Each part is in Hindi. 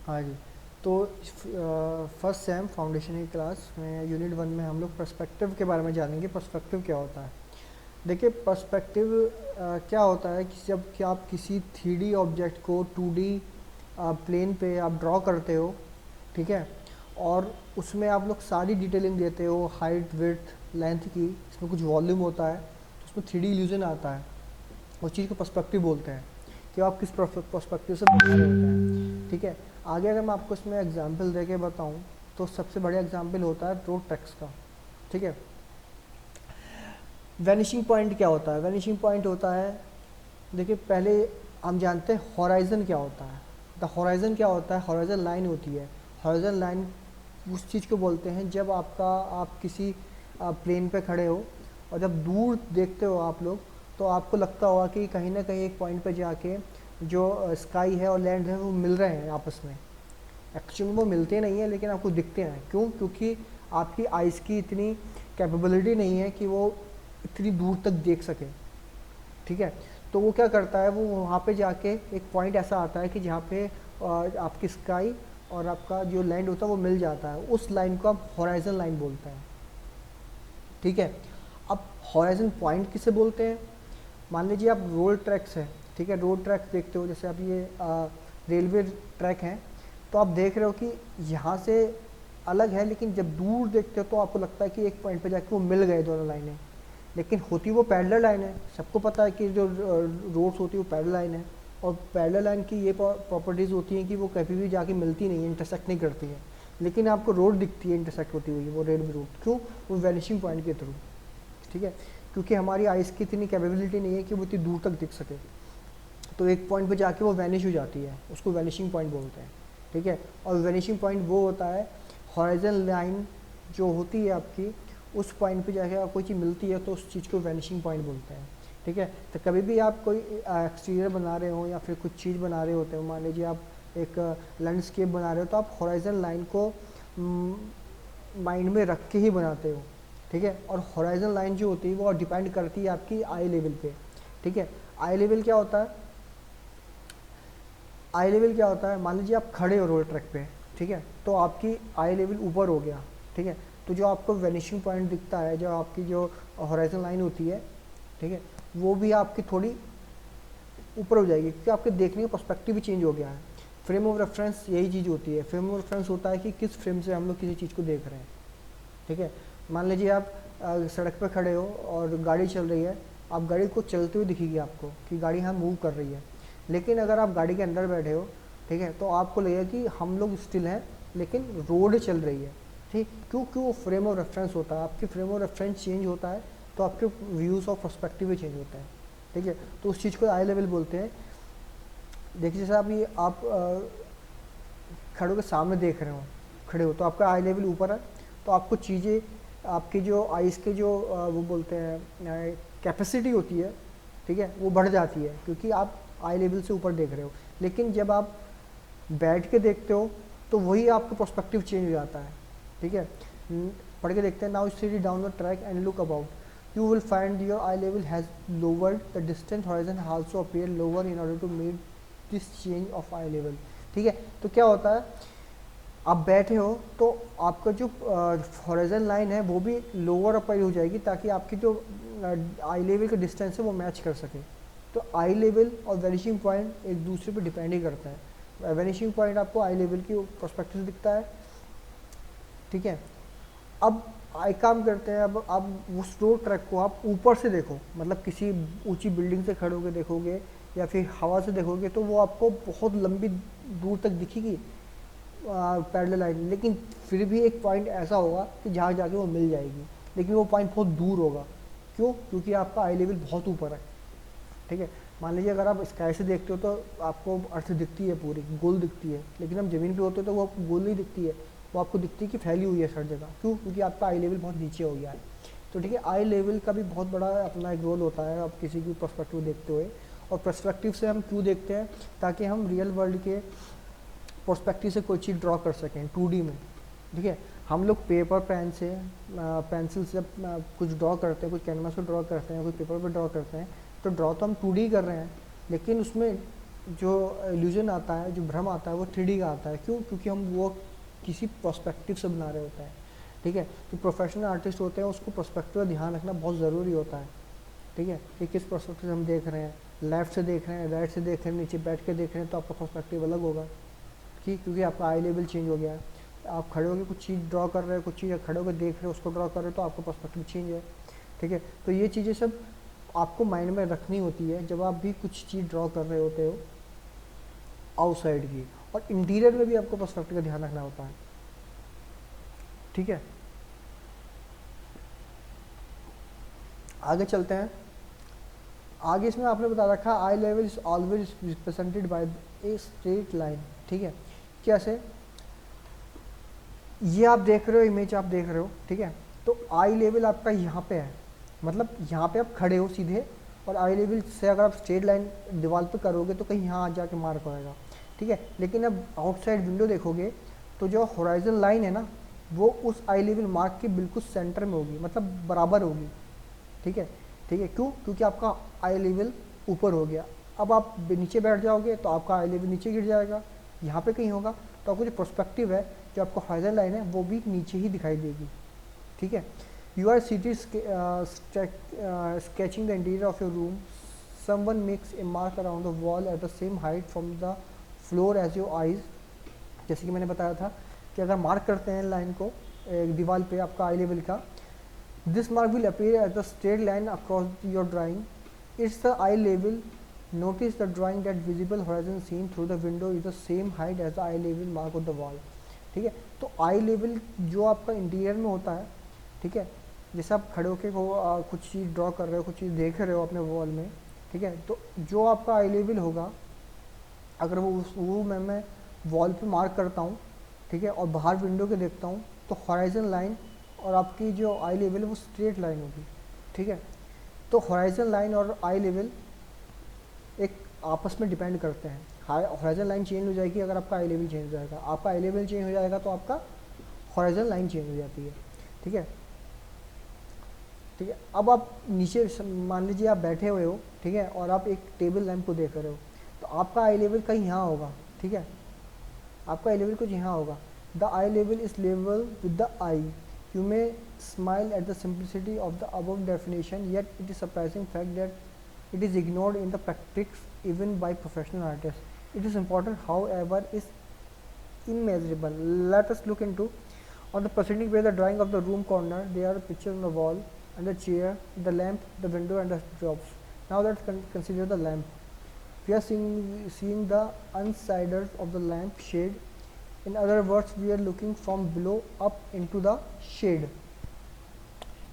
हाँ जी। तो फर्स्ट सेम फाउंडेशन की क्लास में यूनिट 1 में हम लोग पर्सपेक्टिव के बारे में जानेंगे। पर्सपेक्टिव क्या होता है? देखिए, पर्सपेक्टिव क्या होता है कि जब कि आप किसी 3D ऑब्जेक्ट को 2D प्लेन पे आप ड्रॉ करते हो, ठीक है, और उसमें आप लोग सारी डिटेलिंग देते हो, हाइट, विड्थ, लेंथ की, इसमें कुछ वॉल्यूम होता है, तो उसमें 3D इल्यूजन आता है। उस चीज़ को पर्सपेक्टिव बोलते हैं कि आप किस पर्सपेक्टिव से बना रहे होते हैं, ठीक है। आगे अगर मैं आपको इसमें एग्जांपल दे के बताऊँ, तो सबसे बढ़िया एग्जांपल होता है रोड ट्रैक्स का, ठीक है। वैनिशिंग पॉइंट क्या होता है? वैनिशिंग पॉइंट होता है, देखिए पहले हम जानते हैं हॉराइजन क्या होता है। द हॉराइजन क्या होता है? हॉराइजन लाइन होती है। हॉराइजन लाइन उस चीज़ को बोलते हैं जब आप किसी प्लेन पे खड़े हो और जब दूर देखते हो आप लोग, तो आपको लगता होगा कि कहीं ना कहीं एक पॉइंट पे जाके जो स्काई है और लैंड है वो मिल रहे हैं आपस में। एक्चुअली वो मिलते नहीं हैं, लेकिन आपको दिखते हैं। क्यों? क्योंकि आपकी आइज़ की इतनी कैपेबिलिटी नहीं है कि वो इतनी दूर तक देख सके, ठीक है। तो वो क्या करता है, वो वहाँ पे जाके एक पॉइंट ऐसा आता है कि जहाँ पे आपकी स्काई और आपका जो लैंड होता है वो मिल जाता है। उस लाइन को आप हॉराइजन लाइन बोलते हैं, ठीक है। अब हॉराइजन पॉइंट किसे बोलते हैं? मान लीजिए आप रोड ट्रैक्स है, ठीक है, रोड ट्रैक देखते हो, जैसे आप ये रेलवे ट्रैक हैं, तो आप देख रहे हो कि यहाँ से अलग है, लेकिन जब दूर देखते हो तो आपको लगता है कि एक पॉइंट पे जाके वो मिल गए दोनों लाइनें, लेकिन होती वो पैरेलल लाइन है। सबको पता है कि जो रोड्स होती है वो पैरेलल लाइन है, और पैरेलल लाइन की ये प्रॉपर्टीज़ होती हैं कि वो कभी भी जाके मिलती नहीं है, इंटरसेक्ट नहीं करती है। लेकिन आपको रोड दिखती है इंटरसेक्ट होती हुई, वो रेड रोड, क्यों? वो वैनिशिंग पॉइंट के थ्रू, ठीक है। क्योंकि हमारी आइज़ की इतनी कैपेबिलिटी नहीं है कि वो इतनी दूर तक दिख सके, तो एक पॉइंट पे जाके वो वैनिश हो जाती है, उसको वैनिशिंग पॉइंट बोलते हैं, ठीक है। और वैनिशिंग पॉइंट वो होता है, हॉराइजन लाइन जो होती है आपकी, उस पॉइंट पे जाके आपको कोई चीज़ मिलती है तो उस चीज़ को वैनिशिंग पॉइंट बोलते हैं, ठीक है। तो कभी भी आप कोई एक्सटीरियर बना रहे हो या फिर कुछ चीज़ बना रहे होते हो, मान लीजिए आप एक लैंडस्केप बना रहे हो, तो आप हॉराइजन लाइन को माइंड में रख के ही बनाते हो, ठीक है। और हॉराइजन लाइन जो होती है वो डिपेंड करती है आपकी आई लेवल पे, ठीक है। आई लेवल क्या होता है? आई लेवल क्या होता है? मान लीजिए आप खड़े हो रोड ट्रैक पे, ठीक है, तो आपकी आई लेवल ऊपर हो गया, ठीक है। तो जो आपको वैनिशिंग पॉइंट दिखता है, जो आपकी जो हॉराइजन लाइन होती है, ठीक है, वो भी आपकी थोड़ी ऊपर हो जाएगी, क्योंकि आपके देखने का पर्सपेक्टिव भी चेंज हो गया है। फ्रेम ऑफ रेफरेंस यही चीज़ होती है। फ्रेम ऑफ रेफरेंस होता है कि किस फ्रेम से हम लोग किसी चीज़ को देख रहे हैं, ठीक है। मान लीजिए आप सड़क पर खड़े हो और गाड़ी चल रही है, आप गाड़ी को चलते हुए दिखेगी आपको कि गाड़ी यहाँ मूव कर रही है, लेकिन अगर आप गाड़ी के अंदर बैठे हो, ठीक है, तो आपको लगेगा कि हम लोग स्टिल हैं लेकिन रोड चल रही है, ठीक। क्योंकि वो फ्रेम ऑफ रेफरेंस होता है, आपकी फ्रेम ऑफ रेफरेंस चेंज होता है तो आपके व्यूज़ ऑफ पर्सपेक्टिव भी चेंज होता है, ठीक है। तो उस चीज़ को आई लेवल बोलते हैं। देखिए, जैसे आप खड़े होकर सामने देख रहे हो, खड़े हो, तो आपका आई लेवल ऊपर है, तो आपको चीज़ें, आपकी जो आइज़ के जो वो बोलते हैं कैपेसिटी होती है, ठीक है, वो बढ़ जाती है क्योंकि आप आई लेवल से ऊपर देख रहे हो। लेकिन जब आप बैठ के देखते हो तो वही आपका पर्सपेक्टिव चेंज हो जाता है, ठीक है। पढ़ के देखते हैं। Now see down the track and look about, you will find your eye level has lowered the distant horizon also appear lower in order to meet this change of eye level, ठीक है। तो क्या होता है, आप बैठे हो तो आपका जो हॉरिजॉन्टल लाइन है वो भी लोअर अपर हो जाएगी, ताकि आपकी जो आई लेवल का डिस्टेंस है वो मैच कर सके। तो आई लेवल और वैनिशिंग पॉइंट एक दूसरे पे डिपेंड ही करता है। वैनिशिंग पॉइंट आपको आई लेवल की पर्सपेक्टिव से दिखता है, ठीक है। अब एक काम करते हैं, अब उस रोड ट्रैक को आप ऊपर से देखो, मतलब किसी ऊंची बिल्डिंग से खड़े होकर देखोगे या फिर हवा से देखोगे तो वो आपको बहुत लंबी दूर तक दिखेगी पैरेलल लाइन, लेकिन फिर भी एक पॉइंट ऐसा होगा कि जहाँ जाके वो मिल जाएगी, लेकिन वो पॉइंट बहुत दूर होगा। क्यों? क्योंकि आपका आई लेवल बहुत ऊपर है, ठीक है। मान लीजिए अगर आप स्काई से देखते हो तो आपको अर्थ दिखती है, पूरी गोल दिखती है, लेकिन हम ज़मीन पे होते हो तो वो आपको गोल नहीं दिखती है, वो आपको दिखती है कि फैली हुई है हर जगह। क्यों? क्योंकि आपका आई लेवल बहुत नीचे हो गया है। तो ठीक है, आई लेवल का भी बहुत बड़ा अपना एक रोल होता है आप किसी की पर्सपेक्टिव देखते हुए। और पर्सपेक्टिव से हम क्यों देखते हैं? ताकि हम रियल वर्ल्ड के पर्सपेक्टिव से कोई चीज़ ड्रॉ कर सकें 2D में, ठीक है। हम लोग पेपर पेन से पेंसिल से कुछ ड्रॉ करते हैं, कुछ कैनवास पर ड्रॉ करते हैं, कुछ पेपर पर ड्रॉ करते हैं, तो ड्रॉ तो हम 2D कर रहे हैं, लेकिन उसमें जो इल्यूजन आता है, जो भ्रम आता है, वो 3D का आता है। क्यों? क्योंकि हम वो किसी पर्सपेक्टिव से बना रहे होते हैं, ठीक है। जो प्रोफेशनल आर्टिस्ट होते हैं उसको पर्सपेक्टिव का ध्यान रखना बहुत ज़रूरी होता है, ठीक है, कि किस पर्सपेक्टिव से हम देख रहे हैं, लेफ्ट से देख रहे हैं, राइट से देख रहे हैं, नीचे बैठ के देख रहे हैं, तो आपका पर्सपेक्टिव अलग होगा, ठीक, क्योंकि आपका आई लेवल चेंज हो गया है। आप खड़े होकर कुछ चीज़ ड्रॉ कर रहे हो, कुछ चीज़ खड़े होकर देख रहे हो, उसको ड्रॉ कर रहे हो, तो आपका पर्सपेक्टिव चेंज है, ठीक है। तो ये चीज़ें सब आपको माइंड में रखनी होती है जब आप भी कुछ चीज़ ड्रॉ कर रहे होते हो आउटसाइड की, और इंटीरियर में भी आपको पर्सपेक्टिव का ध्यान रखना होता है, ठीक है। आगे चलते हैं। आगे इसमें आपने बता रखा eye level is always represented by a straight line, ठीक है। कैसे? ये आप देख रहे हो, इमेज आप देख रहे हो, ठीक है। तो आई लेवल आपका यहाँ पे है, मतलब यहाँ पे आप खड़े हो सीधे, और आई लेवल से अगर आप स्ट्रेट लाइन दीवार पे करोगे तो कहीं यहाँ जाके मार्क होएगा, ठीक है। लेकिन अब आउटसाइड विंडो देखोगे तो जो होराइजन लाइन है ना, वो उस आई लेवल मार्क के बिल्कुल सेंटर में होगी, मतलब बराबर होगी, ठीक है, ठीक है। क्यों? क्योंकि आपका आई लेवल ऊपर हो गया। अब आप नीचे बैठ जाओगे तो आपका आई लेवल नीचे गिर जाएगा, यहाँ पे कहीं होगा, तो आपको जो पर्सपेक्टिव है, जो आपको होराइजन लाइन है, वो भी नीचे ही दिखाई देगी, ठीक है। You are seated sketching the interior of your room, someone makes a mark around the wall at the same height from the floor as your eyes. जैसे कि मैंने बताया था कि अगर मार्क करते हैं लाइन को एक दीवार पे आपका आई लेवल का, this mark will appear as a straight line across your drawing. It's the eye level. Notice the drawing that visible horizon seen through the window is the same height as the eye level mark on the wall. ठीक है, तो आई लेवल जो आपका इंटीरियर में होता है, ठीक है, जैसे आप खड़े होकर कुछ चीज़ ड्रॉ कर रहे हो, कुछ चीज़ देख रहे हो अपने वॉल में, ठीक है, तो जो आपका आई लेवल होगा, अगर वो मैं वॉल पे मार्क करता हूँ, ठीक है, और बाहर विंडो के देखता हूँ, तो हॉराइजन लाइन और आपकी जो आई लेवल है वो स्ट्रेट लाइन होगी, ठीक है। तो हॉराइजन लाइन और आई लेवल एक आपस में डिपेंड करते हैं। हॉराइजन लाइन चेंज हो जाएगी अगर आपका आई लेवल चेंज हो जाएगा, आपका आई लेवल चेंज हो जाएगा तो आपका हॉराइजन लाइन चेंज हो जाती है, ठीक है, ठीक है। अब आप नीचे मान लीजिए आप बैठे हुए हो, ठीक है, और आप एक टेबल लैंप को देख रहे हो, तो आपका आई लेवल कहीं यहाँ होगा, ठीक है, आपका आई लेवल कुछ यहाँ होगा। The I level is level with the I. You may smile at the simplicity of the above definition, yet it is surprising fact that it is ignored in the practice even by professional artists. It is important, however, is immeasurable. Let us look into on the preceding page the drawing of the room corner. There are pictures on the wall and the chair, the lamp, the window, and the drops. Now let's consider the lamp. We are seeing the unsiders of the lamp shade. In other words, we are looking from below up into the shade.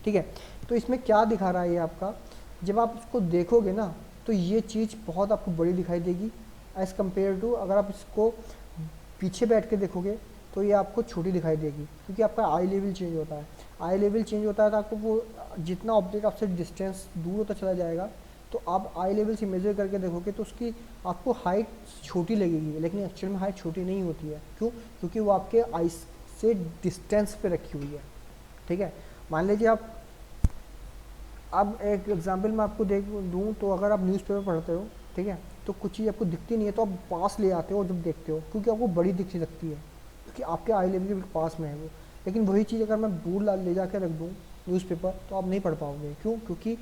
ठीक है, तो इसमें क्या दिखा रहा है ये आपका, जब आप इसको देखोगे ना तो ये चीज़ बहुत आपको बड़ी दिखाई देगी एज कम्पेयर टू अगर आप इसको पीछे बैठ के देखोगे तो ये आपको छोटी दिखाई देगी, क्योंकि आपका आई लेवल चेंज होता है। आई लेवल चेंज होता है तो आपको वो जितना ऑब्जेक्ट आपसे डिस्टेंस दूर होता चला जाएगा, तो आप आई लेवल से मेज़र करके देखोगे तो उसकी आपको हाइट छोटी लगेगी, लेकिन एक्चुअल में हाइट छोटी नहीं होती है। क्यों? क्योंकि वो आपके आई से डिस्टेंस पे रखी हुई है, ठीक है। मान लीजिए आप, अब एक एग्जांपल मैं आपको देख दूँ तो अगर आप न्यूज़पेपर पढ़ते हो, ठीक है, तो कुछ चीज़ आपको दिखती नहीं है तो आप पास ले आते हो जब देखते हो, क्योंकि आपको बड़ी दिखने लगती है, क्योंकि आपके आई लेवल के पास में है वो। लेकिन वही चीज़ अगर मैं दूर ले जाकर रख दूँ न्यूज़पेपर, तो आप नहीं पढ़ पाओगे। क्यों? क्योंकि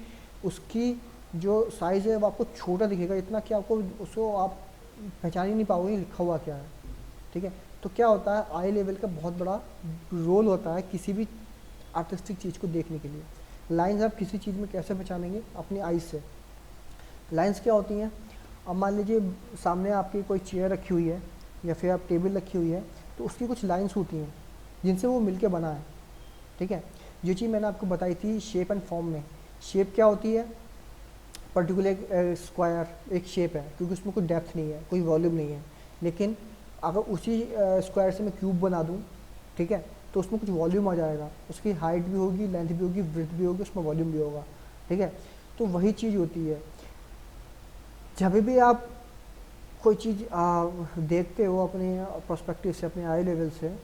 उसकी जो साइज़ है वो आपको छोटा दिखेगा, इतना कि आपको उसको आप पहचान ही नहीं पाओगे लिखा हुआ क्या है, ठीक है। तो क्या होता है, आई लेवल का बहुत बड़ा रोल होता है किसी भी आर्टिस्टिक चीज़ को देखने के लिए। लाइंस आप किसी चीज़ में कैसे पहचानेंगे? अपनी आइज़ से। लाइंस क्या होती हैं? अब मान लीजिए सामने आपकी कोई चेयर रखी हुई है या फिर आप टेबल रखी हुई है, तो उसकी कुछ लाइंस होती हैं जिनसे वो मिलके बना है, ठीक है। जो चीज़ मैंने आपको बताई थी शेप एंड फॉर्म में, शेप क्या होती है? पर्टिकुलर स्क्वायर एक शेप है, क्योंकि उसमें कोई डेप्थ नहीं है, कोई वॉल्यूम नहीं है। लेकिन अगर उसी स्क्वायर से मैं क्यूब बना दूँ, ठीक है, तो उसमें कुछ वॉल्यूम आ जाएगा, उसकी हाइट भी होगी, लेंथ भी होगी, विड्थ भी होगी, उसमें वॉल्यूम भी होगा, ठीक है। तो वही चीज़ होती है जब भी आप कोई चीज़ देखते हो अपने पर्सपेक्टिव से, अपने आई लेवल से,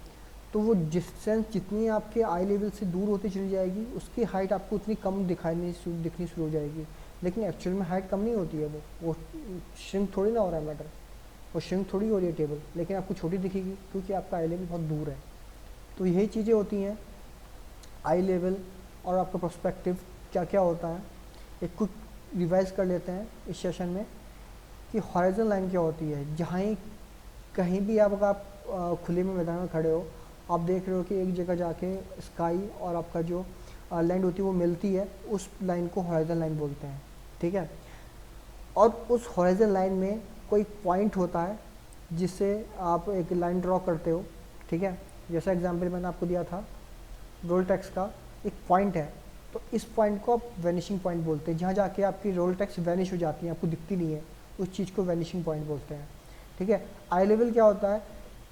तो वो डिस्टेंस जितनी आपके आई लेवल से दूर होती चली जाएगी, उसकी हाइट आपको उतनी कम दिखनी शुरू हो जाएगी। लेकिन एक्चुअल में हाइट कम नहीं होती है, वो श्रिंक थोड़ी ना हो रहा है मैटर, वो श्रिंक थोड़ी हो रही है टेबल, लेकिन आपको छोटी दिखेगी क्योंकि आपका आई लेवल बहुत दूर है। तो यही चीज़ें होती हैं आई लेवल और आपका पर्सपेक्टिव क्या क्या होता है। एक कुछ रिवाइज कर लेते हैं इस सेशन में कि हॉरिजॉन्टल लाइन क्या होती है। जहाँ ही कहीं भी आप, अगर आप खुले में मैदान में खड़े हो, आप देख रहे हो कि एक जगह जाके स्काई और आपका जो लैंड होती है वो मिलती है, उस लाइन को हॉरिजॉन्टल लाइन बोलते हैं, ठीक है। और उस हॉरिजॉन्टल लाइन में कोई पॉइंट होता है जिससे आप एक लाइन ड्रॉ करते हो, ठीक है। जैसा एग्जांपल मैंने आपको दिया था रोल टेक्स्ट का, एक पॉइंट है, तो इस पॉइंट को आप वैनिशिंग पॉइंट बोलते हैं। जहाँ जाके आपकी रोल टेक्स्ट वैनिश हो जाती है, आपको दिखती नहीं है, उस चीज़ को वैनिशिंग पॉइंट बोलते हैं, ठीक है। आई लेवल क्या होता है,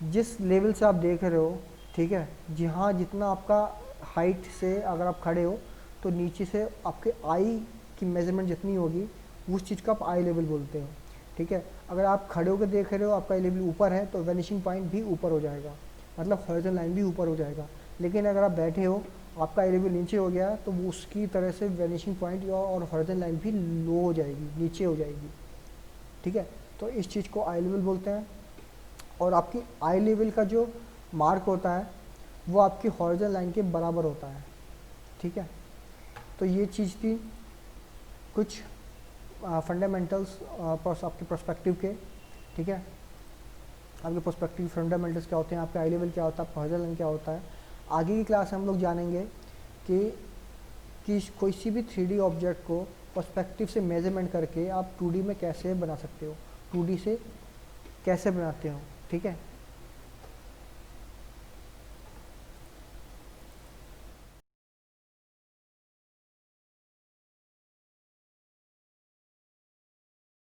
जिस लेवल से आप देख रहे हो, ठीक है, जहाँ जितना आपका हाइट से अगर आप खड़े हो तो नीचे से आपके आई की मेजरमेंट जितनी होगी उस चीज़ को आप आई लेवल बोलते हो, ठीक है। अगर आप खड़े होकर देख रहे हो, आपका आई लेवल ऊपर है तो वैनिशिंग पॉइंट भी ऊपर हो जाएगा, मतलब हॉरिजॉन्टल लाइन भी ऊपर हो जाएगा। लेकिन अगर आप बैठे हो, आपका आई लेवल नीचे हो गया, तो वो उसकी तरह से वैनिशिंग पॉइंट और हॉरिजॉन्टल लाइन भी लो हो जाएगी, नीचे हो जाएगी, ठीक है। तो इस चीज़ को आई लेवल बोलते हैं। और आपकी आई लेवल का जो मार्क होता है वो आपकी हॉरिजॉन्टल लाइन के बराबर होता है, ठीक है। तो ये चीज़ थी कुछ फंडामेंटल्स आपके पर्सपेक्टिव के, ठीक है। आपके पर्सपेक्टिव फंडामेंटल्स क्या होते हैं, आपका आई लेवल क्या होता है, आपका हॉरिजॉन्टल लाइन क्या होता है। आगे की क्लास में हम लोग जानेंगे कि कोई सी भी 3D ऑब्जेक्ट को पर्सपेक्टिव से मेजरमेंट करके आप 2D में कैसे बना सकते हो, 2D से कैसे बनाते हो, ठीक है।